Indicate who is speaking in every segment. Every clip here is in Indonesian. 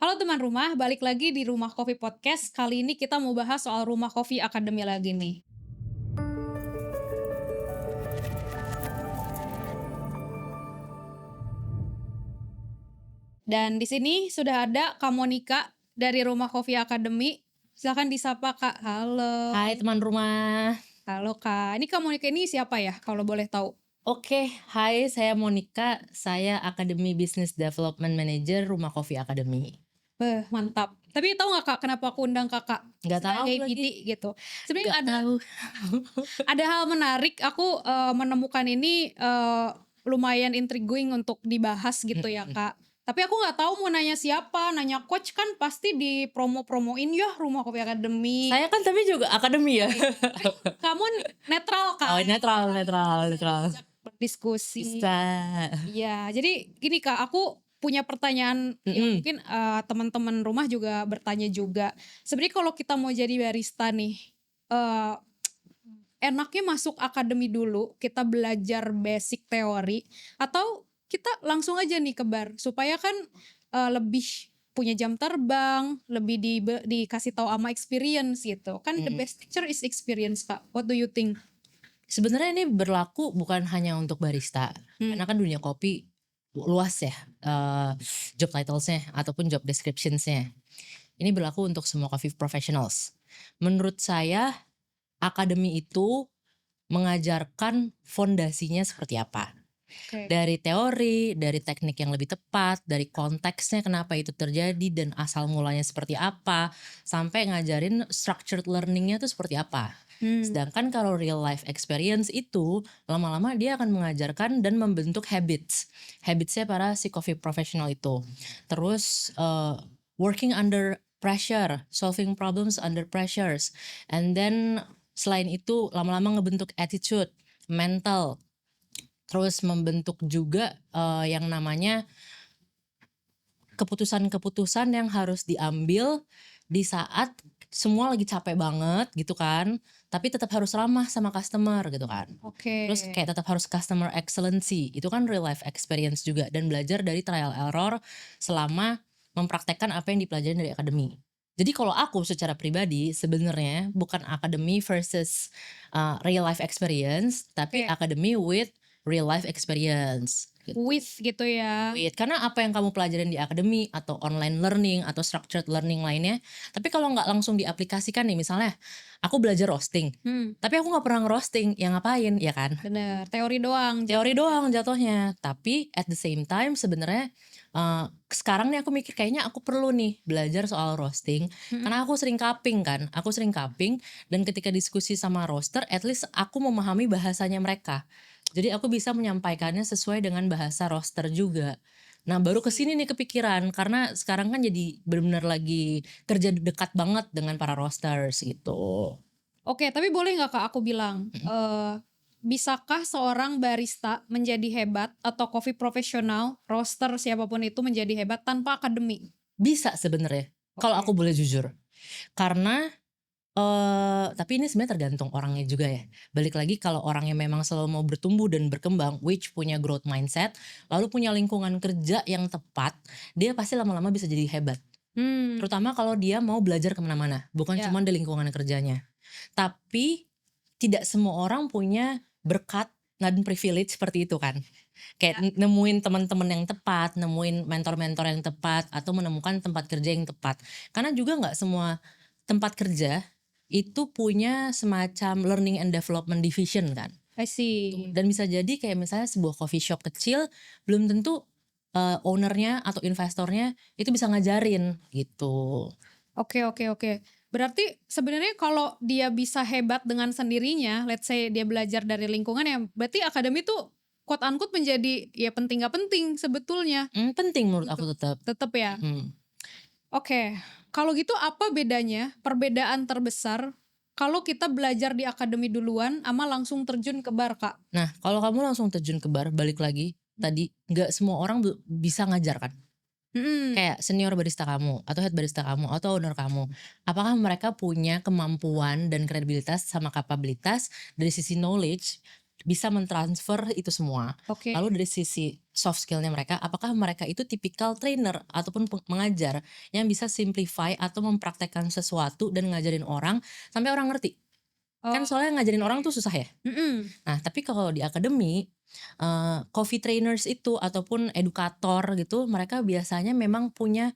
Speaker 1: Halo teman rumah, balik lagi di Rumah Kopi Podcast. Kali ini kita mau bahas soal Rumah Kopi Academy lagi nih. Dan di sini sudah ada Kak Monica dari Rumah Kopi Academy. Silakan disapa Kak. Halo.
Speaker 2: Hai teman rumah.
Speaker 1: Halo Kak. Ini Kak Monica ini siapa ya kalau boleh tahu?
Speaker 2: Oke, hai saya Monica, saya Academy Business Development Manager Rumah Coffee Academy.
Speaker 1: Mantap. Tapi tahu nggak Kak kenapa aku undang Kakak
Speaker 2: Nggak tahu
Speaker 1: sebagai
Speaker 2: lagi,
Speaker 1: PD gitu? Sebenarnya
Speaker 2: nggak
Speaker 1: ada
Speaker 2: tahu.
Speaker 1: ada hal menarik. Aku menemukan ini lumayan intriguing untuk dibahas gitu ya
Speaker 2: Mm-mm.
Speaker 1: Kak. Tapi aku nggak tahu mau nanya siapa. Nanya coach kan pasti di promoin ya Rumah Kopi Academy.
Speaker 2: Saya kan tapi juga akademi ya.
Speaker 1: Kamu netral
Speaker 2: Oh,
Speaker 1: kan?
Speaker 2: netral.
Speaker 1: Ajak berdiskusi.
Speaker 2: Bisa.
Speaker 1: Iya, jadi gini Kak, aku punya pertanyaan yang
Speaker 2: Mm-mm.
Speaker 1: mungkin teman-teman rumah juga bertanya juga. Sebenarnya kalau kita mau jadi barista nih, eh, enaknya masuk akademi dulu, kita belajar basic teori, atau kita langsung aja nih ke bar, supaya kan lebih punya jam terbang, lebih dikasih tahu sama experience gitu. Kan the
Speaker 2: Mm-mm.
Speaker 1: best teacher is experience Kak. What do you think?
Speaker 2: Sebenarnya ini berlaku bukan hanya untuk barista, karena kan dunia kopi luas ya, job titlesnya ataupun job descriptionsnya. Ini berlaku untuk semua coffee professionals. Menurut saya, akademi itu mengajarkan fondasinya seperti apa.
Speaker 1: Oke.
Speaker 2: Dari teori, dari teknik yang lebih tepat, dari konteksnya kenapa itu terjadi dan asal mulanya seperti apa, sampai ngajarin structured learningnya itu seperti apa. Sedangkan kalau real life experience itu lama-lama dia akan mengajarkan dan membentuk habitsnya para si coffee professional itu. Terus working under pressure, solving problems under pressures, and then selain itu lama-lama ngebentuk attitude, mental, terus membentuk juga yang namanya keputusan-keputusan yang harus diambil di saat semua lagi capek banget gitu kan, tapi tetap harus ramah sama customer gitu kan.
Speaker 1: Oke.
Speaker 2: Terus kayak tetap harus customer excellency, itu kan real life experience juga, dan belajar dari trial error selama mempraktekkan apa yang dipelajari dari akademi. Jadi kalau aku secara pribadi sebenarnya bukan akademi versus real life experience, tapi
Speaker 1: Oke.
Speaker 2: akademi with real life experience.
Speaker 1: With gitu ya.
Speaker 2: Karena apa yang kamu pelajarin di akademi atau online learning atau structured learning lainnya, tapi kalau nggak langsung diaplikasikan nih, misalnya aku belajar roasting, tapi aku nggak pernah ngerosting, ya ngapain, ya kan?
Speaker 1: Bener, teori doang.
Speaker 2: Teori doang jatuhnya. Tapi at the same time sebenarnya sekarang nih aku mikir kayaknya aku perlu nih belajar soal roasting, karena aku sering cupping kan, dan ketika diskusi sama roaster, at least aku memahami bahasanya mereka. Jadi aku bisa menyampaikannya sesuai dengan bahasa roaster juga. Nah baru kesini nih kepikiran, karena sekarang kan jadi benar-benar lagi kerja dekat banget dengan para roasters gitu.
Speaker 1: Oke, tapi boleh nggak Kak aku bilang, bisakah seorang barista menjadi hebat atau coffee profesional, roaster siapapun itu menjadi hebat tanpa akademi?
Speaker 2: Bisa sebenarnya, kalau
Speaker 1: Oke.
Speaker 2: aku boleh jujur. Karena tapi ini sebenarnya tergantung orangnya juga ya. Balik lagi kalau orangnya memang selalu mau bertumbuh dan berkembang, which punya growth mindset, lalu punya lingkungan kerja yang tepat, dia pasti lama-lama bisa jadi hebat. Terutama kalau dia mau belajar kemana-mana, bukan
Speaker 1: Ya.
Speaker 2: cuma di lingkungan kerjanya. Tapi tidak semua orang punya berkat dan privilege seperti itu kan. Kayak nemuin teman-teman yang tepat, nemuin mentor-mentor yang tepat, atau menemukan tempat kerja yang tepat. Karena juga nggak semua tempat kerja itu punya semacam learning and development division kan.
Speaker 1: I see.
Speaker 2: Dan bisa jadi kayak misalnya sebuah coffee shop kecil belum tentu ownernya atau investornya itu bisa ngajarin gitu.
Speaker 1: Oke. Berarti sebenarnya kalau dia bisa hebat dengan sendirinya, let's say dia belajar dari lingkungan ya, berarti akademi tuh quote unquote menjadi ya penting gak penting sebetulnya.
Speaker 2: Penting menurut aku tetap.
Speaker 1: Tetep ya.
Speaker 2: Mhm.
Speaker 1: Oke, kalau gitu apa bedanya, perbedaan terbesar kalau kita belajar di akademi duluan sama langsung terjun ke bar Kak?
Speaker 2: Nah kalau kamu langsung terjun ke bar, balik lagi tadi, nggak semua orang bisa ngajar kan. Kayak senior barista kamu atau head barista kamu atau owner kamu, apakah mereka punya kemampuan dan kredibilitas sama kapabilitas dari sisi knowledge bisa mentransfer itu semua.
Speaker 1: Oke.
Speaker 2: Lalu dari sisi soft skillnya mereka, apakah mereka itu tipikal trainer ataupun mengajar yang bisa simplify atau mempraktekkan sesuatu dan ngajarin orang sampai orang ngerti. Kan soalnya ngajarin orang tuh susah ya. Nah, tapi kalau di akademi, coffee trainers itu ataupun edukator gitu, mereka biasanya memang punya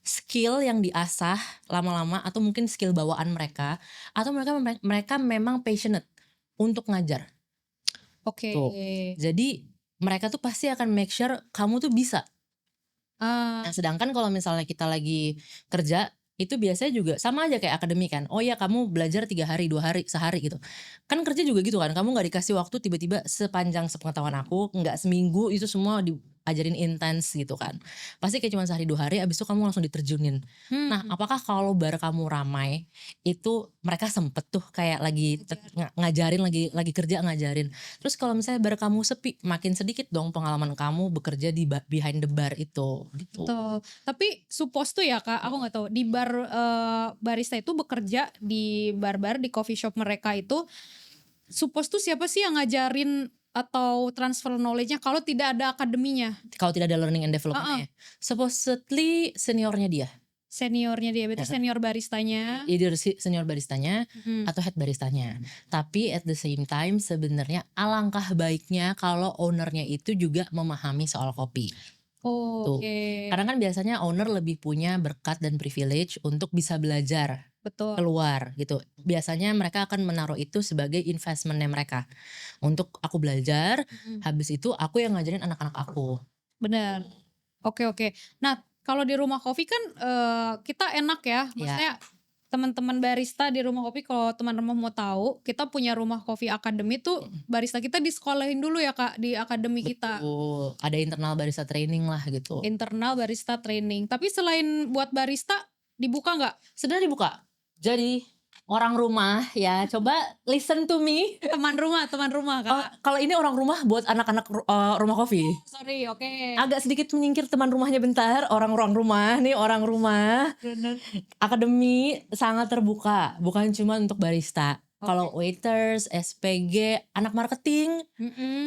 Speaker 2: skill yang diasah lama-lama atau mungkin skill bawaan mereka, atau mereka memang passionate untuk ngajar.
Speaker 1: Oke.
Speaker 2: Tuh. Jadi mereka tuh pasti akan make sure kamu tuh bisa. Nah, sedangkan kalau misalnya kita lagi kerja, itu biasanya juga sama aja kayak akademi kan. Oh ya, kamu belajar 3 hari, 2 hari, sehari gitu. Kan kerja juga gitu kan. Kamu nggak dikasih waktu tiba-tiba sepanjang sepengetahuan aku, nggak seminggu itu semua diajarin intens gitu kan. Pasti kayak cuma sehari 2 hari abis itu kamu langsung diterjunin. Nah, apakah kalau bar kamu ramai itu mereka sempet tuh kayak lagi ngajarin, lagi kerja ngajarin. Terus kalau misalnya bar kamu sepi, makin sedikit dong pengalaman kamu bekerja di behind the bar itu gitu.
Speaker 1: Betul. Tapi suppose tuh ya Kak, aku nggak tahu di bar barista itu bekerja di bar-bar di coffee shop mereka itu, suppose tuh siapa sih yang ngajarin atau transfer knowledge-nya kalau tidak ada akademinya?
Speaker 2: Kalau tidak ada learning and development-nya. Supposedly seniornya dia.
Speaker 1: Seniornya dia, berarti senior baristanya.
Speaker 2: Either senior baristanya atau head baristanya. Tapi at the same time sebenarnya alangkah baiknya kalau ownernya itu juga memahami soal kopi.
Speaker 1: Oh,
Speaker 2: Tuh.
Speaker 1: oke.
Speaker 2: Karena kan biasanya owner lebih punya berkat dan privilege untuk bisa belajar
Speaker 1: Betul.
Speaker 2: keluar gitu. Biasanya mereka akan menaruh itu sebagai investmentnya mereka. Untuk aku belajar, habis itu aku yang ngajarin anak-anak aku.
Speaker 1: Benar. Oke. Nah, kalau di rumah kopi kan kita enak ya. Maksudnya teman-teman barista di rumah kopi, kalau teman-teman mau tahu, kita punya rumah kopi akademi tuh barista kita disekolahin dulu ya Kak di akademi kita.
Speaker 2: Betul. Ada internal barista training lah gitu.
Speaker 1: Internal barista training. Tapi selain buat barista dibuka nggak?
Speaker 2: Sebenarnya dibuka. Jadi orang rumah ya coba listen to me.
Speaker 1: Teman rumah Kak.
Speaker 2: Kalau ini orang rumah buat anak-anak rumah kopi.
Speaker 1: Sorry, oke.
Speaker 2: Agak sedikit menyingkir teman rumahnya bentar. Orang rumah nih, orang rumah. Akademi sangat terbuka, bukan cuma untuk barista. Kalau waiters, SPG, anak marketing,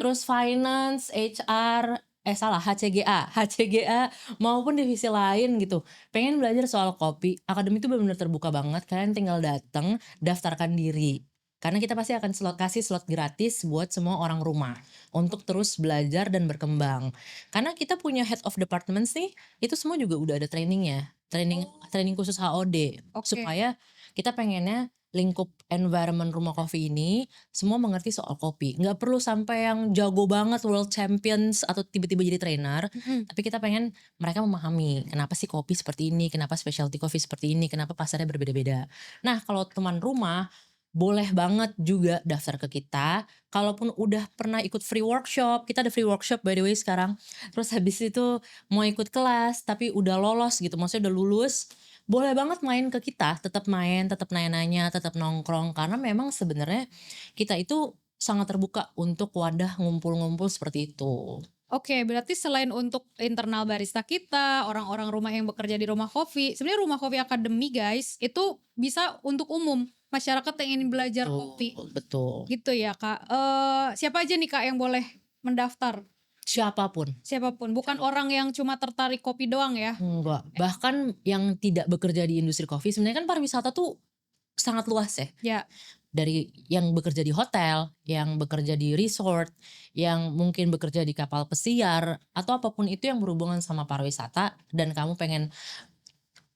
Speaker 2: terus finance, HR, HCGA maupun divisi lain gitu. Pengen belajar soal kopi, akademi itu benar-benar terbuka banget. Kalian tinggal datang, daftarkan diri. Karena kita pasti akan kasih slot gratis buat semua orang rumah untuk terus belajar dan berkembang. Karena kita punya head of departments nih, itu semua juga udah ada trainingnya. Training khusus HOD. Supaya kita pengennya lingkup environment rumah kopi ini semua mengerti soal kopi. Nggak perlu sampai yang jago banget world champions atau tiba-tiba jadi trainer. Tapi kita pengen mereka memahami kenapa sih kopi seperti ini, kenapa specialty coffee seperti ini, kenapa pasarnya berbeda-beda. Nah, kalau teman rumah boleh banget juga daftar ke kita. Kalaupun udah pernah ikut free workshop, kita ada free workshop by the way sekarang. Terus habis itu mau ikut kelas tapi udah lolos gitu, maksudnya udah lulus, boleh banget main ke kita, tetap main, tetap nanya-nanya, tetap nongkrong. Karena memang sebenarnya kita itu sangat terbuka untuk wadah ngumpul-ngumpul seperti itu.
Speaker 1: Oke, berarti selain untuk internal barista kita, orang-orang rumah yang bekerja di rumah kopi, sebenarnya rumah kopi akademi guys, itu bisa untuk umum, masyarakat yang ingin belajar kopi.
Speaker 2: Betul.
Speaker 1: Gitu ya Kak. Siapa aja nih Kak yang boleh mendaftar?
Speaker 2: Siapapun,
Speaker 1: Bukan orang yang cuma tertarik kopi doang ya?
Speaker 2: enggak. Bahkan yang tidak bekerja di industri kopi, sebenarnya kan pariwisata tuh sangat luas ya.
Speaker 1: Ya.
Speaker 2: Dari yang bekerja di hotel, yang bekerja di resort, yang mungkin bekerja di kapal pesiar, atau apapun itu yang berhubungan sama pariwisata dan kamu pengen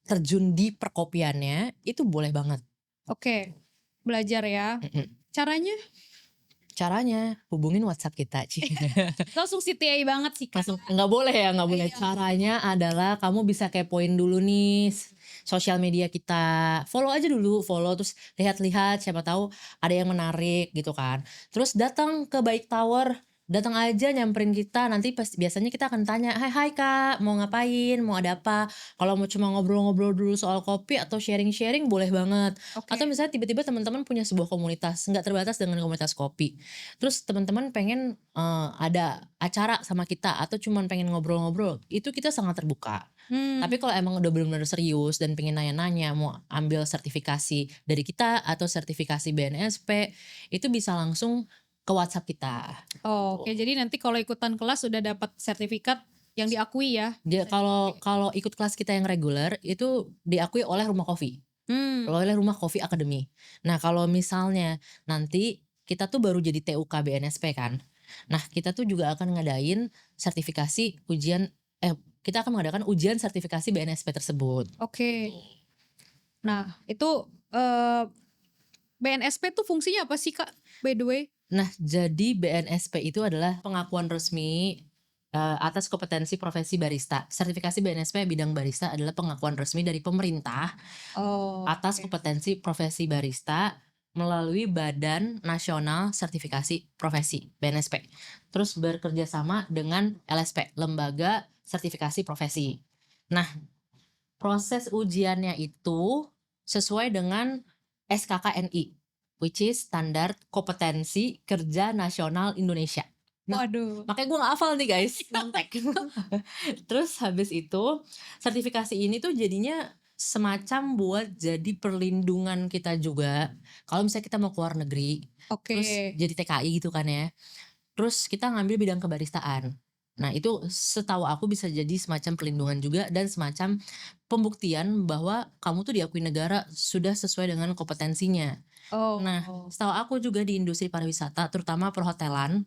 Speaker 2: terjun di perkopiannya, itu boleh banget.
Speaker 1: Oke, belajar ya.
Speaker 2: Caranya hubungin WhatsApp kita,
Speaker 1: Langsung CTA banget sih Kak.
Speaker 2: nggak boleh ya, nggak boleh. Caranya adalah kamu bisa kepoin dulu nih sosial media kita, follow aja dulu, terus lihat-lihat siapa tahu ada yang menarik gitu kan. Terus datang ke Baik Tower, datang aja nyamperin kita, nanti biasanya kita akan tanya, hai Kak, mau ngapain, mau ada apa. Kalau mau cuma ngobrol-ngobrol dulu soal kopi atau sharing-sharing boleh banget. Atau misalnya tiba-tiba teman-teman punya sebuah komunitas, nggak terbatas dengan komunitas kopi. Terus teman-teman pengen ada acara sama kita atau cuma pengen ngobrol-ngobrol, itu kita sangat terbuka. Tapi kalau emang udah benar-benar serius dan pengen nanya-nanya, mau ambil sertifikasi dari kita atau sertifikasi BNSP, itu bisa langsung ke WhatsApp kita.
Speaker 1: Oke, jadi nanti kalau ikutan kelas sudah dapat sertifikat yang diakui ya?
Speaker 2: Dia kalau ikut kelas kita yang reguler itu diakui oleh Rumah Kopi, oleh Rumah Kopi Academy. Nah kalau misalnya nanti kita tuh baru jadi TUK BNSP kan. Nah kita tuh juga akan ngadain sertifikasi ujian, kita akan mengadakan ujian sertifikasi BNSP tersebut.
Speaker 1: Oke. Nah itu BNSP tuh fungsinya apa sih Kak, by the way?
Speaker 2: Nah jadi BNSP itu adalah pengakuan resmi atas kompetensi profesi barista. Sertifikasi BNSP bidang barista adalah pengakuan resmi dari pemerintah atas kompetensi profesi barista melalui Badan Nasional Sertifikasi Profesi BNSP. Terus bekerja sama dengan LSP, Lembaga Sertifikasi Profesi. Nah, proses ujiannya itu sesuai dengan SKKNI, which is Standar Kompetensi Kerja Nasional Indonesia. Nah,
Speaker 1: Waduh.
Speaker 2: makanya gue gak hafal nih guys, nontek. Terus habis itu sertifikasi ini tuh jadinya semacam buat jadi perlindungan kita juga kalau misalnya kita mau keluar negeri. Terus jadi TKI gitu kan ya. Terus kita ngambil bidang kebaristaan. Nah itu setahu aku bisa jadi semacam perlindungan juga dan semacam pembuktian bahwa kamu tuh diakui negara sudah sesuai dengan kompetensinya. Nah setahu aku juga di industri pariwisata terutama perhotelan,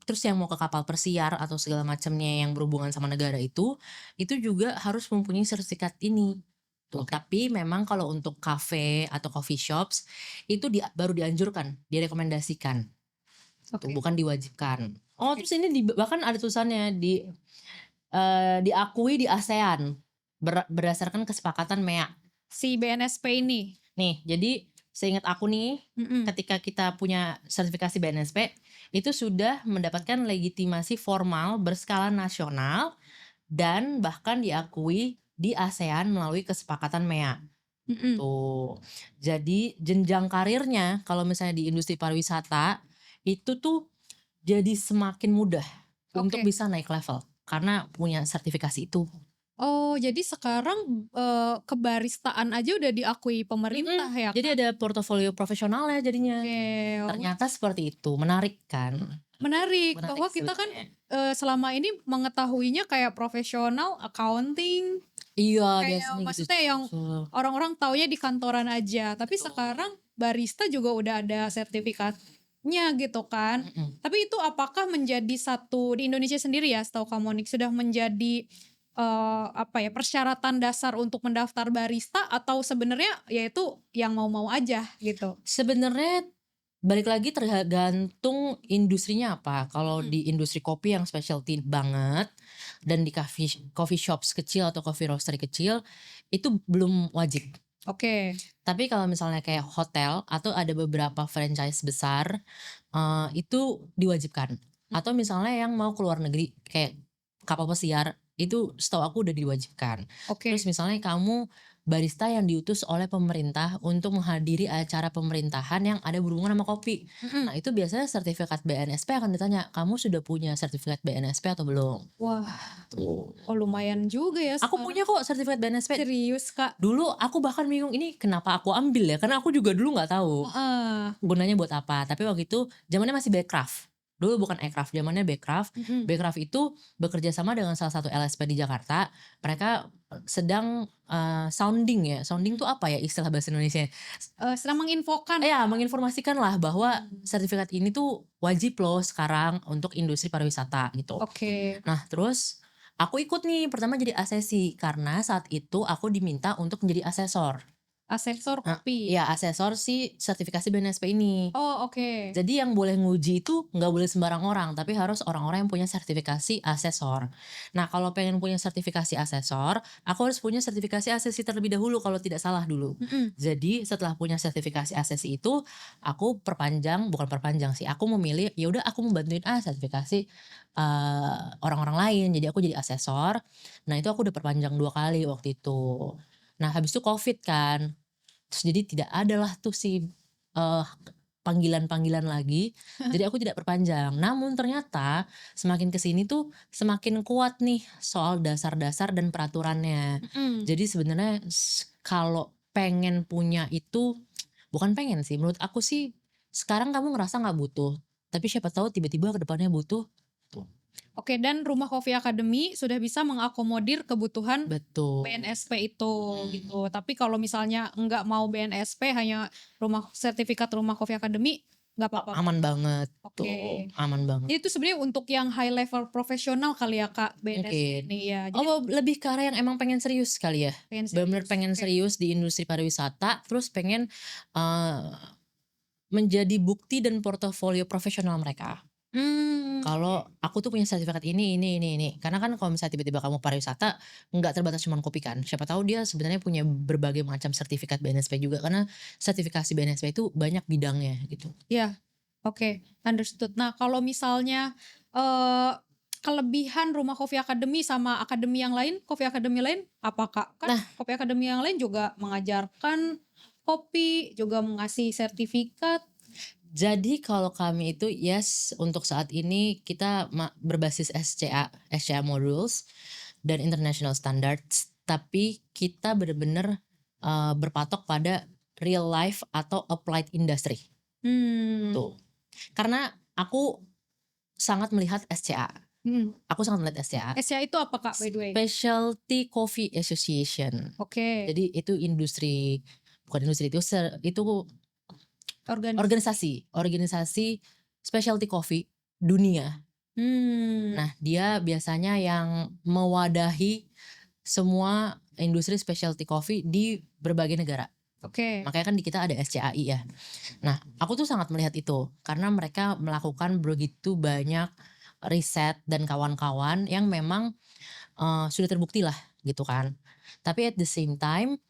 Speaker 2: terus yang mau ke kapal persiar atau segala macamnya yang berhubungan sama negara itu juga harus mempunyai sertifikat ini. Tuh, tapi memang kalau untuk cafe atau coffee shops itu baru dianjurkan, direkomendasikan. Tuh, bukan diwajibkan. Terus ini bahkan ada tulisannya diakui di ASEAN berdasarkan kesepakatan MEA.
Speaker 1: Si BNSP ini.
Speaker 2: Nih, jadi seingat aku nih, ketika kita punya sertifikasi BNSP itu sudah mendapatkan legitimasi formal berskala nasional dan bahkan diakui di ASEAN melalui kesepakatan MEA. Tuh. Jadi jenjang karirnya kalau misalnya di industri pariwisata itu tuh jadi semakin mudah untuk bisa naik level karena punya sertifikasi itu.
Speaker 1: Oh, jadi sekarang kebaristaan aja udah diakui pemerintah ya?
Speaker 2: Jadi ada portofolio profesionalnya jadinya. Ternyata seperti itu, menarik kan?
Speaker 1: Menarik bahwa kita kan selama ini mengetahuinya kayak profesional accounting.
Speaker 2: Iya,
Speaker 1: kayak maksudnya yang orang-orang taunya di kantoran aja. Tapi sekarang barista juga udah ada sertifikatnya gitu kan. Tapi itu apakah menjadi satu di Indonesia sendiri ya, setahu Kamonik sudah menjadi persyaratan dasar untuk mendaftar barista atau sebenarnya yaitu yang mau-mau aja gitu?
Speaker 2: Sebenarnya balik lagi tergantung industrinya apa. Kalau di industri kopi yang specialty banget dan di coffee shops kecil atau coffee roastery kecil itu belum wajib. Tapi kalau misalnya kayak hotel atau ada beberapa franchise besar itu diwajibkan. Atau misalnya yang mau keluar negeri kayak kapal pesiar itu setahu aku udah diwajibkan. Terus misalnya kamu barista yang diutus oleh pemerintah untuk menghadiri acara pemerintahan yang ada berhubungan sama kopi. Nah itu biasanya sertifikat BNSP akan ditanya, kamu sudah punya sertifikat BNSP atau belum?
Speaker 1: Wah, lumayan juga ya.
Speaker 2: Aku punya kok sertifikat BNSP.
Speaker 1: Serius Kak?
Speaker 2: Dulu aku bahkan bingung ini kenapa aku ambil ya, karena aku juga dulu gak tahu gunanya buat apa. Tapi waktu itu zamannya masih Backcraft. Dulu bukan aircraft, zamannya Backcraft. Backcraft itu bekerja sama dengan salah satu LSP di Jakarta. Mereka sedang sounding ya. Sounding tuh apa ya istilah bahasa Indonesia?
Speaker 1: Sedang menginfokan.
Speaker 2: Ya, menginformasikan lah bahwa sertifikat ini tuh wajib loh sekarang untuk industri pariwisata gitu. Nah terus aku ikut nih pertama jadi asesi karena saat itu aku diminta untuk menjadi asesor.
Speaker 1: Asesor kopi?
Speaker 2: Iya, asesor si sertifikasi BNSP ini. Jadi yang boleh nguji itu gak boleh sembarang orang, tapi harus orang-orang yang punya sertifikasi asesor. Nah kalau pengen punya sertifikasi asesor, aku harus punya sertifikasi asesi terlebih dahulu kalau tidak salah dulu. Jadi setelah punya sertifikasi asesi itu, aku bukan perpanjang sih, aku memilih ya udah aku mau bantuin sertifikasi orang-orang lain. Jadi aku jadi asesor. Nah itu aku udah perpanjang 2 kali waktu itu. Nah habis itu COVID kan. Terus jadi tidak ada lah tuh si panggilan-panggilan lagi. Jadi aku tidak perpanjang. Namun ternyata semakin kesini tuh semakin kuat nih soal dasar-dasar dan peraturannya. Jadi sebenarnya kalau pengen punya itu, bukan pengen sih, menurut aku sih sekarang kamu ngerasa gak butuh. Tapi siapa tahu tiba-tiba ke depannya butuh.
Speaker 1: Oke, dan Rumah Coffee Academy sudah bisa mengakomodir kebutuhan
Speaker 2: Betul.
Speaker 1: BNSP itu gitu. Tapi kalau misalnya nggak mau BNSP, hanya sertifikat Rumah Coffee Academy, nggak apa-apa.
Speaker 2: Aman banget.
Speaker 1: Oke.
Speaker 2: Tuh, aman banget.
Speaker 1: Jadi itu sebenarnya untuk yang high level profesional kali ya Kak, BNSP
Speaker 2: Mungkin.
Speaker 1: ini ya. Jadi
Speaker 2: Oh, lebih ke arah yang emang pengen serius kali ya.
Speaker 1: pengen
Speaker 2: Bener-bener
Speaker 1: serius.
Speaker 2: pengen
Speaker 1: Oke.
Speaker 2: serius di industri pariwisata, terus pengen menjadi bukti dan portofolio profesional mereka. Kalau aku tuh punya sertifikat ini. Karena kan kalau misalnya tiba-tiba kamu pariwisata, nggak terbatas cuma kopi kan. Siapa tahu dia sebenarnya punya berbagai macam sertifikat BNSP juga, karena sertifikasi BNSP itu banyak bidangnya gitu.
Speaker 1: Ya, oke, understood. Nah, kalau misalnya kelebihan Rumah Coffee Academy sama akademi yang lain, Coffee Academy lain apa Kak? Kan Coffee Academy yang lain juga mengajarkan kopi, juga mengasih sertifikat.
Speaker 2: Jadi kalau kami itu untuk saat ini kita berbasis SCA modules dan international standards, tapi kita benar-benar berpatok pada real life atau applied industry. Tuh. Karena aku sangat melihat SCA. Aku sangat melihat SCA.
Speaker 1: SCA itu apa Kak, by the way?
Speaker 2: Specialty Coffee Association.
Speaker 1: Oke.
Speaker 2: Jadi itu bukan industri, itu organisasi specialty coffee dunia. Nah, dia biasanya yang mewadahi semua industri specialty coffee di berbagai negara.
Speaker 1: Oke.
Speaker 2: Makanya kan di kita ada SCAI ya. Nah, aku tuh sangat melihat itu karena mereka melakukan begitu banyak riset dan kawan-kawan yang memang sudah terbukti lah gitu kan. Tapi at the same time,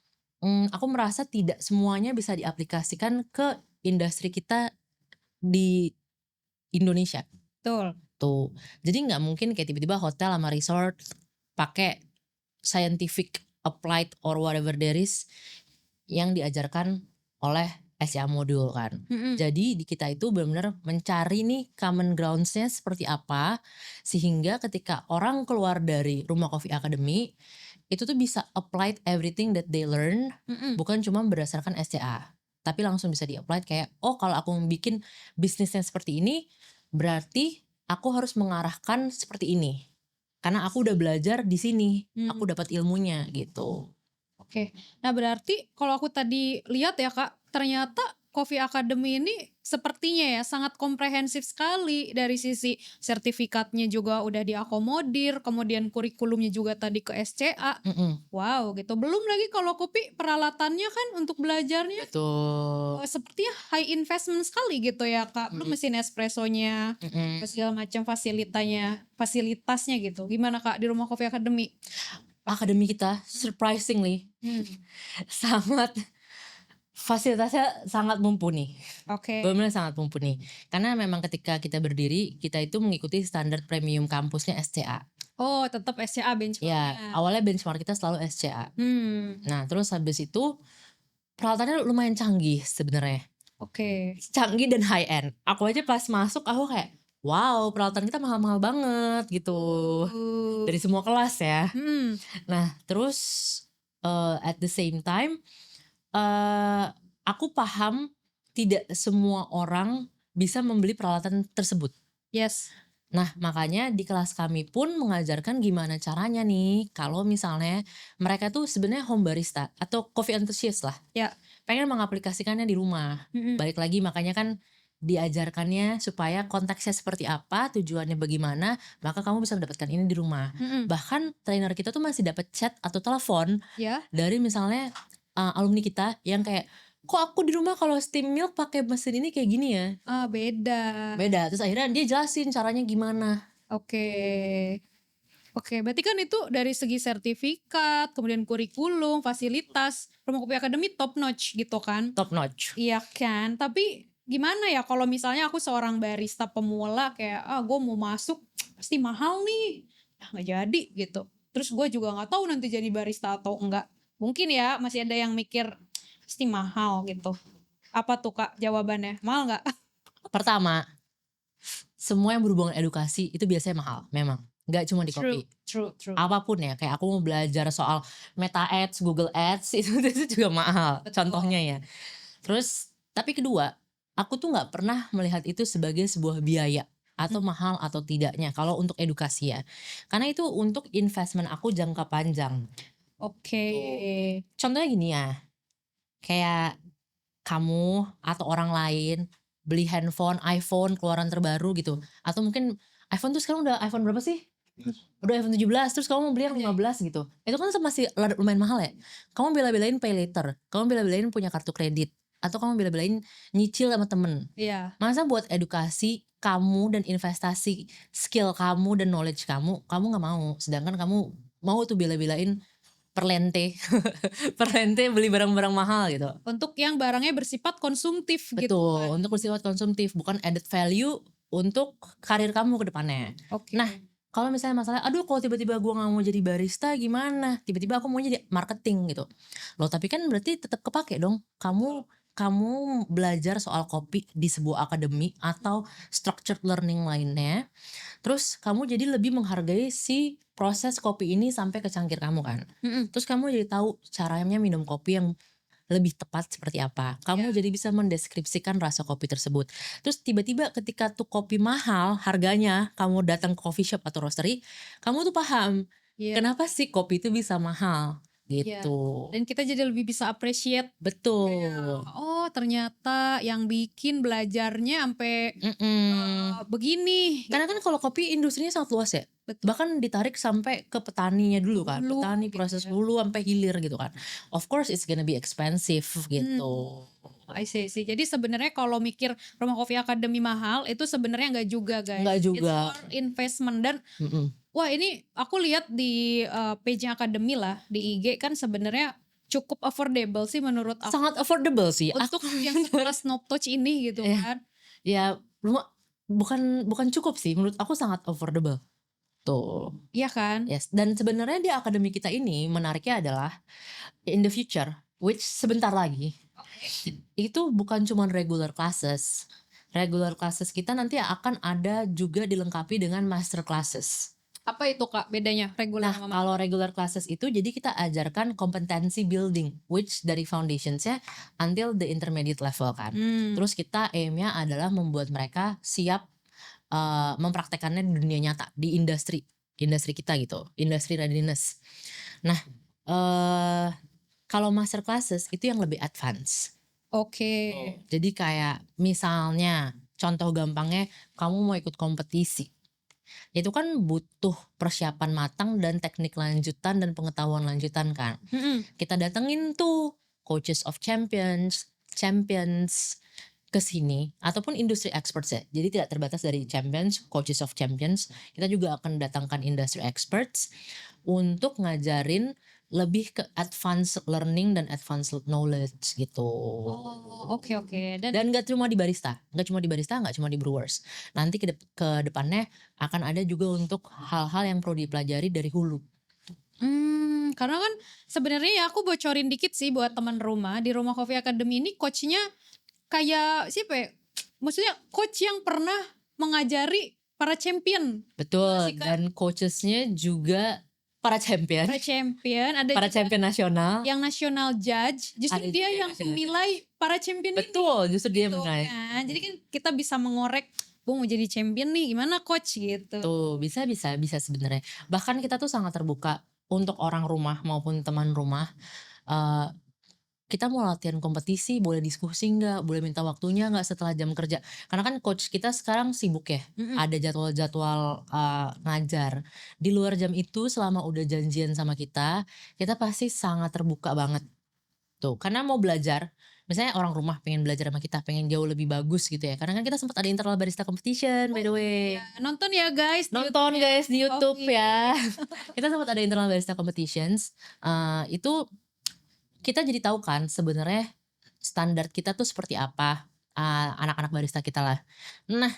Speaker 2: aku merasa tidak semuanya bisa diaplikasikan ke industri kita di Indonesia.
Speaker 1: Betul.
Speaker 2: Tuh. Jadi nggak mungkin kayak tiba-tiba hotel sama resort pakai scientific applied or whatever there is yang diajarkan oleh SCA modul kan. Jadi di kita itu benar-benar mencari nih common grounds-nya seperti apa, sehingga ketika orang keluar dari Rumah Coffee Academy itu tuh bisa applied everything that they learn, bukan cuma berdasarkan SCA, tapi langsung bisa di-apply kayak, oh kalau aku bikin bisnisnya seperti ini, berarti aku harus mengarahkan seperti ini. Karena aku udah belajar di sini, aku dapat ilmunya gitu.
Speaker 1: Oke. Nah, berarti kalau aku tadi lihat ya Kak, ternyata Coffee Academy ini sepertinya ya sangat komprehensif sekali, dari sisi sertifikatnya juga udah diakomodir, kemudian kurikulumnya juga tadi ke SCA. Wow, gitu. Belum lagi kalau kopi peralatannya kan untuk belajarnya
Speaker 2: Betul.
Speaker 1: sepertinya high investment sekali gitu ya Kak. Belum mesin espressonya, segala macam fasilitasnya gitu. Gimana Kak di Rumah Coffee Academy?
Speaker 2: Akademi kita surprisingly sangat fasilitasnya sangat mumpuni.
Speaker 1: Oke.
Speaker 2: Benar-benar sangat mumpuni. Karena memang ketika kita berdiri, kita itu mengikuti standar premium kampusnya SCA.
Speaker 1: Oh, tetap SCA benchmarknya.
Speaker 2: Ya, awalnya benchmark kita selalu SCA. Nah, terus habis itu peralatannya lumayan canggih sebenarnya.
Speaker 1: Oke.
Speaker 2: Canggih dan high end. Aku aja pas masuk aku kayak, wow, peralatan kita mahal-mahal banget gitu. Dari semua kelas ya. Nah, terus at the same time aku paham tidak semua orang bisa membeli peralatan tersebut.
Speaker 1: Yes.
Speaker 2: Nah, makanya di kelas kami pun mengajarkan gimana caranya nih kalau misalnya mereka tuh sebenarnya home barista atau coffee enthusiast lah.
Speaker 1: Ya.
Speaker 2: Pengen mengaplikasikannya di rumah. Balik lagi makanya kan diajarkannya supaya konteksnya seperti apa, tujuannya bagaimana, maka kamu bisa mendapatkan ini di rumah. Bahkan trainer kita tuh masih dapat chat atau telepon dari misalnya alumni kita yang kayak, kok aku di rumah kalau steam milk pakai mesin ini kayak gini ya?
Speaker 1: Beda.
Speaker 2: Terus akhirnya dia jelasin caranya gimana.
Speaker 1: Oke, berarti kan itu dari segi sertifikat, kemudian kurikulum, fasilitas, Rumah Kopi Academy top notch gitu kan?
Speaker 2: Top notch.
Speaker 1: Iya kan, tapi gimana ya kalau misalnya aku seorang barista pemula kayak, gue mau masuk pasti mahal nih, nggak jadi gitu. Terus gue juga nggak tahu nanti jadi barista atau enggak. Mungkin ya masih ada yang mikir pasti mahal gitu. Apa tuh Kak jawabannya? Mahal nggak?
Speaker 2: Pertama, semua yang berhubungan edukasi itu biasanya mahal, memang. Nggak cuma di kopi.
Speaker 1: True.
Speaker 2: Apapun ya, kayak aku mau belajar soal Meta Ads, Google Ads, itu juga mahal. Betul. Contohnya ya. Terus, tapi kedua, aku tuh nggak pernah melihat itu sebagai sebuah biaya atau mahal atau tidaknya kalau untuk edukasi ya. Karena itu untuk investment aku jangka panjang.
Speaker 1: Oke.
Speaker 2: Contohnya gini ya, kayak kamu atau orang lain beli handphone, iPhone keluaran terbaru gitu. Atau mungkin iPhone tuh sekarang udah iPhone berapa sih? Udah iPhone 17, terus kamu mau beli yang 15 gitu. Itu kan masih lumayan mahal ya. Kamu bela-belain pay later, kamu bela-belain punya kartu kredit, atau kamu bela-belain nyicil sama temen.
Speaker 1: Iya.
Speaker 2: Masa buat edukasi kamu dan investasi skill kamu dan knowledge kamu nggak mau. Sedangkan kamu mau tuh bela-belain perlente, perlente beli barang-barang mahal gitu.
Speaker 1: Untuk yang barangnya bersifat konsumtif gitu
Speaker 2: Betul,
Speaker 1: kan.
Speaker 2: untuk bersifat konsumtif, bukan added value untuk karir kamu ke depannya.
Speaker 1: Oke.
Speaker 2: Nah, kalau misalnya masalah, aduh kalau tiba-tiba gue gak mau jadi barista gimana? Tiba-tiba aku mau jadi marketing gitu. Loh tapi kan berarti tetap kepake dong. Kamu belajar soal kopi di sebuah akademi atau structured learning lainnya. Terus kamu jadi lebih menghargai si proses kopi ini sampai ke cangkir kamu kan. Terus kamu jadi tahu caranya minum kopi yang lebih tepat seperti apa. Kamu jadi bisa mendeskripsikan rasa kopi tersebut. Terus tiba-tiba ketika tuh kopi mahal harganya, kamu datang ke coffee shop atau roastery, kamu tuh paham kenapa sih kopi itu bisa mahal gitu.
Speaker 1: Dan kita jadi lebih bisa appreciate.
Speaker 2: Betul.
Speaker 1: Oh ternyata yang bikin belajarnya sampai begini.
Speaker 2: Karena kan kalau kopi industrinya sangat luas ya.
Speaker 1: Betul.
Speaker 2: Bahkan ditarik sampai ke petaninya dulu kan.
Speaker 1: Hulu
Speaker 2: Petani
Speaker 1: gitu
Speaker 2: proses
Speaker 1: ya.
Speaker 2: hulu sampai hilir gitu kan. Of course it's gonna be expensive gitu.
Speaker 1: I see. Jadi sebenarnya kalau mikir Rumah Kopi Academy mahal itu sebenarnya nggak juga guys.
Speaker 2: Nggak juga.
Speaker 1: It's for investment dan wah ini aku lihat di page-nya Academy lah di IG kan sebenarnya cukup affordable sih menurut aku.
Speaker 2: Sangat affordable sih.
Speaker 1: Untuk yang sekelas Snoop Touch ini gitu kan.
Speaker 2: Ya bukan cukup sih, menurut aku sangat affordable. Tuh.
Speaker 1: Iya kan?
Speaker 2: Yes. Dan sebenarnya di akademi kita ini menariknya adalah in the future, which sebentar lagi, itu bukan cuma regular classes. Regular classes kita nanti akan ada juga dilengkapi dengan master classes.
Speaker 1: Apa itu Kak bedanya regular
Speaker 2: Nah,
Speaker 1: sama
Speaker 2: kalau regular classes itu jadi kita ajarkan kompetensi building, which dari foundationsnya until the intermediate level kan. Terus kita aimnya adalah membuat mereka siap mempraktekannya di dunia nyata, di industri kita gitu, industry readiness. Nah, kalau master classes itu yang lebih advance.
Speaker 1: Oke.
Speaker 2: Jadi kayak misalnya contoh gampangnya kamu mau ikut kompetisi. Itu kan butuh persiapan matang dan teknik lanjutan dan pengetahuan lanjutan kan. Kita datengin tuh coaches of champions ke sini ataupun industry experts ya. Jadi tidak terbatas dari champions, coaches of champions. Kita juga akan datangkan industry experts untuk ngajarin lebih ke advanced learning dan advanced knowledge gitu.
Speaker 1: Oke.
Speaker 2: Dan gak cuma di barista, gak cuma di brewers. Nanti ke depannya akan ada juga untuk hal-hal yang perlu dipelajari dari hulu.
Speaker 1: Karena kan sebenarnya ya aku bocorin dikit sih buat teman rumah di Rumah Coffee Academy ini coachnya kayak siapa ya? Maksudnya coach yang pernah mengajari para champion.
Speaker 2: Betul. Dan coachesnya juga para champion.
Speaker 1: Ada
Speaker 2: para champion nasional.
Speaker 1: Yang national judge, justru dia yang menilai para champion.
Speaker 2: Betul, justru dia menilai.
Speaker 1: Kan? Jadi kan kita bisa mengorek, mau jadi champion nih, gimana coach gitu.
Speaker 2: Tuh, bisa sebenarnya. Bahkan kita tuh sangat terbuka untuk orang rumah maupun teman rumah. Kita mau latihan kompetisi, boleh diskusi nggak, boleh minta waktunya nggak setelah jam kerja. Karena kan coach kita sekarang sibuk ya, ada jadwal-jadwal ngajar. Di luar jam itu selama udah janjian sama kita pasti sangat terbuka banget. Tuh, karena mau belajar, misalnya orang rumah pengen belajar sama kita, pengen jauh lebih bagus gitu ya. Karena kan kita sempat ada internal barista competition by the way.
Speaker 1: Nonton ya guys.
Speaker 2: Nonton guys di YouTube ya. Kita sempat ada internal barista competitions. Itu kita jadi tahu kan sebenarnya standar kita tuh seperti apa, anak-anak barista kita lah. Nah,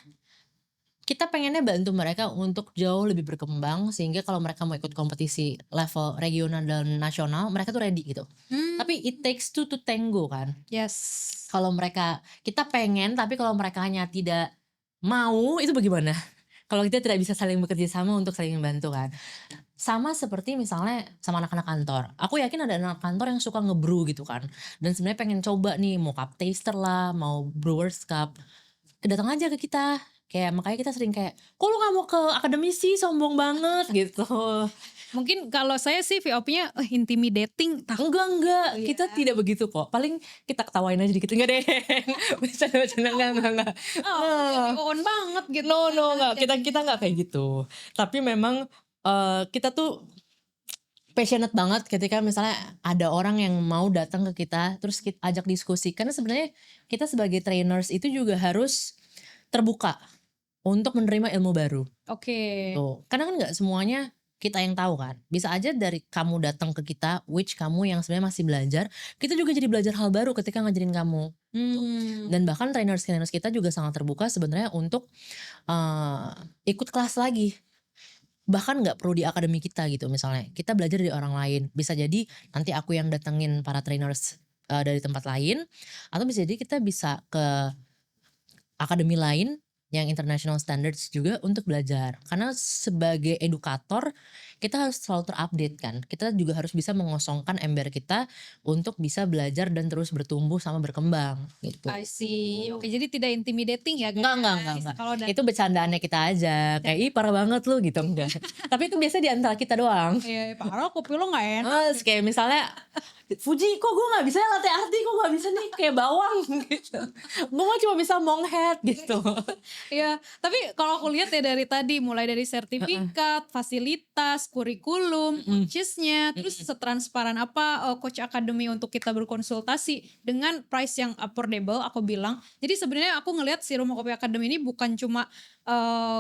Speaker 2: kita pengennya bantu mereka untuk jauh lebih berkembang sehingga kalau mereka mau ikut kompetisi level regional dan nasional, mereka tuh ready gitu. Tapi it takes two to tango kan.
Speaker 1: Yes.
Speaker 2: Kalau kita pengen tapi kalau mereka hanya tidak mau, itu bagaimana? kalau kita tidak bisa saling bekerja sama untuk saling membantu kan. Sama seperti misalnya sama anak-anak kantor. Aku yakin ada anak kantor yang suka nge-brew gitu kan. Dan sebenarnya pengen coba nih mau cup taster lah, mau brewers cup. Datang aja ke kita. Kayak makanya kita sering kayak, kok lu gak mau ke akademisi, sombong banget gitu.
Speaker 1: Mungkin kalau saya sih VOP-nya intimidating, takut
Speaker 2: Enggak,
Speaker 1: ya.
Speaker 2: kita tidak begitu kok. Paling kita ketawain aja dikit, enggak deh. Bercanda, enggak.
Speaker 1: Oh, on banget gitu.
Speaker 2: No, enggak. Kita enggak kayak gitu. Tapi memang kita tuh passionate banget ketika misalnya ada orang yang mau datang ke kita terus kita ajak diskusi, karena sebenarnya kita sebagai trainers itu juga harus terbuka untuk menerima ilmu baru.
Speaker 1: Oke.
Speaker 2: Tuh, karena kan nggak semuanya kita yang tahu kan. Bisa aja dari kamu datang ke kita, which kamu yang sebenarnya masih belajar, kita juga jadi belajar hal baru ketika ngajarin kamu. Dan bahkan trainers kita juga sangat terbuka sebenarnya untuk ikut kelas lagi. Bahkan nggak perlu di akademi kita gitu, misalnya kita belajar dari orang lain. Bisa jadi nanti aku yang datengin para trainers dari tempat lain, atau bisa jadi kita bisa ke akademi lain yang international standards juga untuk belajar. Karena sebagai edukator kita harus selalu terupdate kan. Kita juga harus bisa mengosongkan ember kita untuk bisa belajar dan terus bertumbuh sama berkembang gitu.
Speaker 1: I see. Oke, jadi tidak intimidating ya guys.
Speaker 2: Enggak.
Speaker 1: Kalau
Speaker 2: Itu bercandaannya kita aja. Kayak ih parah banget lu gitu, enggak. Tapi itu biasa di antara kita doang.
Speaker 1: Iya, parah kopi lo gak enak.
Speaker 2: Kayak misalnya Fuji, kok gue gak bisa ya latte art nih, kok gak bisa nih kayak bawang gitu. Gue mah cuma bisa monghead gitu.
Speaker 1: Iya, tapi kalau aku lihat ya dari tadi mulai dari sertifikat, fasilitas, kurikulum, coachesnya, terus setransparan apa coach academy untuk kita berkonsultasi dengan price yang affordable, aku bilang. Jadi sebenarnya aku ngelihat si Rumah Kopi Academy ini bukan cuma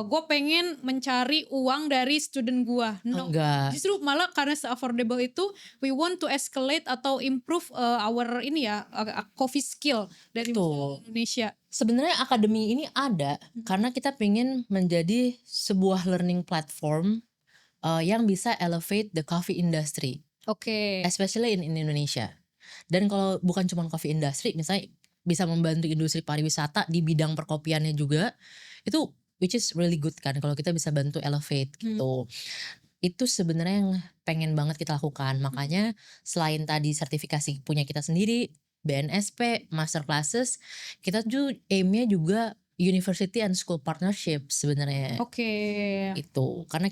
Speaker 1: gue pengen mencari uang dari student gue, no.
Speaker 2: Enggak.
Speaker 1: Justru malah karena se-affordable itu, we want to escalate atau improve our ini ya coffee skill dari Indonesia.
Speaker 2: Sebenarnya akademi ini ada karena kita pengen menjadi sebuah learning platform yang bisa elevate the coffee industry,
Speaker 1: Oke.
Speaker 2: especially in Indonesia. Dan kalau bukan cuma coffee industry, misalnya bisa membantu industri pariwisata di bidang perkopiannya juga, itu which is really good kan kalau kita bisa bantu elevate gitu. Itu sebenarnya yang pengen banget kita lakukan. Makanya selain tadi sertifikasi punya kita sendiri, BNSP, master classes, kita juga aimnya juga university and school partnership sebenarnya.
Speaker 1: Oke.
Speaker 2: Itu karena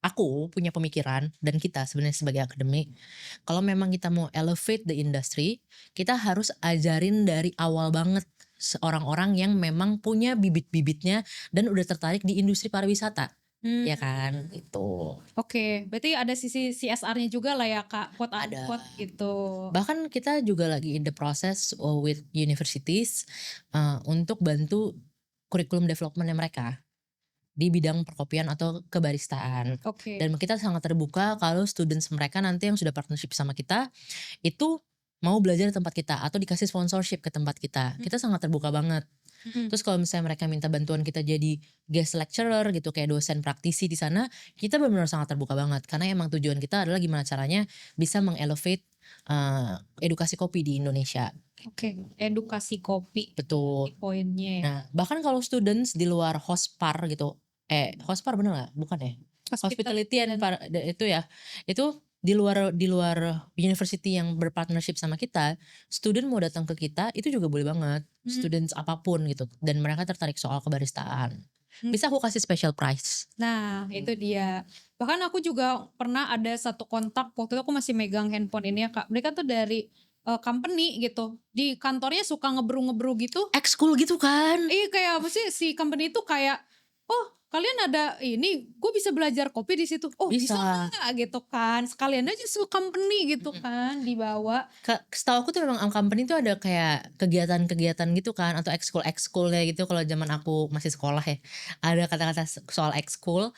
Speaker 2: aku punya pemikiran, dan kita sebenarnya sebagai akademi, kalau memang kita mau elevate the industry, kita harus ajarin dari awal banget orang-orang yang memang punya bibit-bibitnya dan udah tertarik di industri pariwisata. Ya kan, itu.
Speaker 1: Oke, berarti ada sisi CSR-nya juga lah ya Kak, quote
Speaker 2: Ada.
Speaker 1: unquote gitu.
Speaker 2: Bahkan kita juga lagi in the process with universities untuk bantu kurikulum developmentnya mereka di bidang perkopian atau kebaristaan.
Speaker 1: Oke.
Speaker 2: Dan kita sangat terbuka kalau students mereka nanti yang sudah partnership sama kita itu mau belajar di tempat kita atau dikasih sponsorship ke tempat kita. Kita sangat terbuka banget. Terus kalau misalnya mereka minta bantuan kita jadi guest lecturer gitu, kayak dosen praktisi di sana, kita benar-benar sangat terbuka banget karena emang tujuan kita adalah gimana caranya bisa mengelevate edukasi kopi di Indonesia.
Speaker 1: Oke, edukasi kopi.
Speaker 2: Betul.
Speaker 1: Poinnya ya.
Speaker 2: Nah, bahkan kalau students di luar hospar gitu, hospar bener nggak? Bukan ya? Hospitality and itu ya, itu di luar university yang berpartnership sama kita, student mau datang ke kita itu juga boleh banget, students apapun gitu, dan mereka tertarik soal kebaristaan, bisa aku kasih special price.
Speaker 1: Nah itu dia. Bahkan aku juga pernah ada satu kontak, waktu itu aku masih megang handphone ini ya Kak, mereka tuh dari company gitu, di kantornya suka ngebrew gitu.
Speaker 2: Ekskul gitu kan.
Speaker 1: Iya, kayak apa sih, si company itu kayak, oh kalian ada ini, gue bisa belajar kopi di situ. Oh bisa nggak gitu kan, sekalian aja su company gitu kan dibawa.
Speaker 2: Setahu aku tuh memang company tuh ada kayak kegiatan-kegiatan gitu kan, atau ekskul-ekskulnya gitu. Kalau zaman aku masih sekolah ya, ada kata-kata soal ekskul.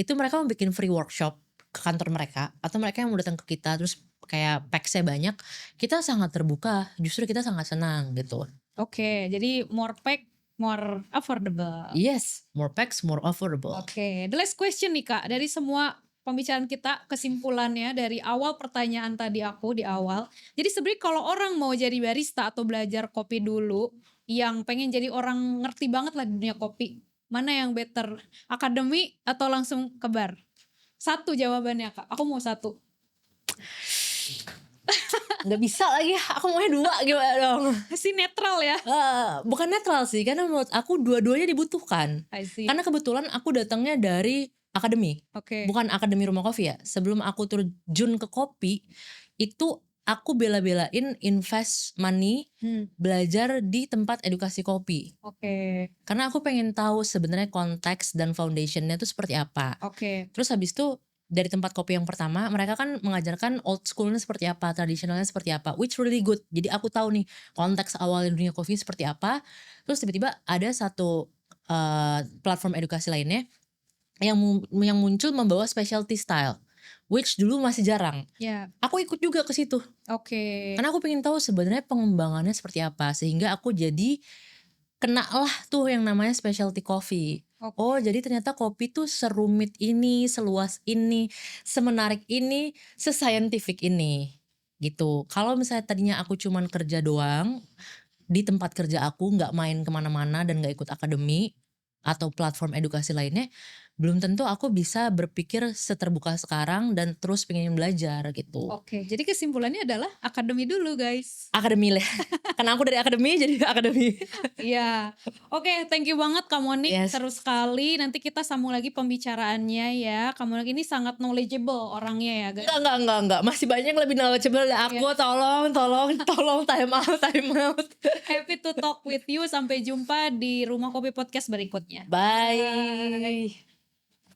Speaker 2: Itu mereka mau bikin free workshop ke kantor mereka, atau mereka yang mau datang ke kita terus kayak packsnya banyak, kita sangat terbuka, justru kita sangat senang gitu.
Speaker 1: Oke, jadi more pack more affordable.
Speaker 2: Yes, more packs, more affordable.
Speaker 1: Oke, the last question nih Kak, dari semua pembicaraan kita, kesimpulannya dari awal pertanyaan tadi aku di awal. Jadi sebenarnya kalau orang mau jadi barista atau belajar kopi dulu, yang pengen jadi orang ngerti banget lah di dunia kopi, Mana yang better? Akademi atau langsung ke bar? Satu jawabannya Kak. Aku mau satu.
Speaker 2: Nggak bisa lagi, aku maunya 2 gimana dong?
Speaker 1: Si netral ya.
Speaker 2: Bukan netral sih, karena menurut aku dua-duanya dibutuhkan.
Speaker 1: I see.
Speaker 2: Karena kebetulan aku datangnya dari akademi,
Speaker 1: Oke.
Speaker 2: bukan akademi rumah kopi ya. Sebelum aku terjun ke kopi, itu aku bela-belain invest money belajar di tempat edukasi kopi.
Speaker 1: Oke.
Speaker 2: Karena aku pengen tahu sebenarnya konteks dan foundationnya itu seperti apa.
Speaker 1: Oke.
Speaker 2: Terus habis itu dari tempat kopi yang pertama, mereka kan mengajarkan old schoolnya seperti apa, tradisionalnya seperti apa, which really good. Jadi aku tahu nih konteks awal dunia kopi seperti apa. Terus tiba-tiba ada satu platform edukasi lainnya yang muncul membawa specialty style, which dulu masih jarang.
Speaker 1: Ya.
Speaker 2: Aku ikut juga ke situ.
Speaker 1: Oke.
Speaker 2: Karena aku pengen tahu sebenarnya pengembangannya seperti apa, sehingga aku jadi kena lah tuh yang namanya specialty coffee.
Speaker 1: Oke.
Speaker 2: Oh jadi ternyata kopi tuh serumit ini, seluas ini, semenarik ini, sescientific ini gitu. Kalau misalnya tadinya aku cuman kerja doang di tempat kerja aku, nggak main kemana-mana dan nggak ikut akademi atau platform edukasi lainnya, belum tentu aku bisa berpikir seterbuka sekarang dan terus pengen belajar gitu.
Speaker 1: Oke, jadi kesimpulannya adalah akademi dulu guys.
Speaker 2: Akademi lah, karena aku dari akademi jadi akademi.
Speaker 1: Iya. Oke, thank you banget Kak Monik,
Speaker 2: Yes.
Speaker 1: seru sekali. Nanti kita sambung lagi pembicaraannya ya. Kak Monik ini sangat knowledgeable orangnya ya guys.
Speaker 2: Enggak, masih banyak yang lebih knowledgeable dari aku. Tolong time out.
Speaker 1: Happy to talk with you. Sampai jumpa di Rumah Kopi Podcast berikutnya.
Speaker 2: Bye.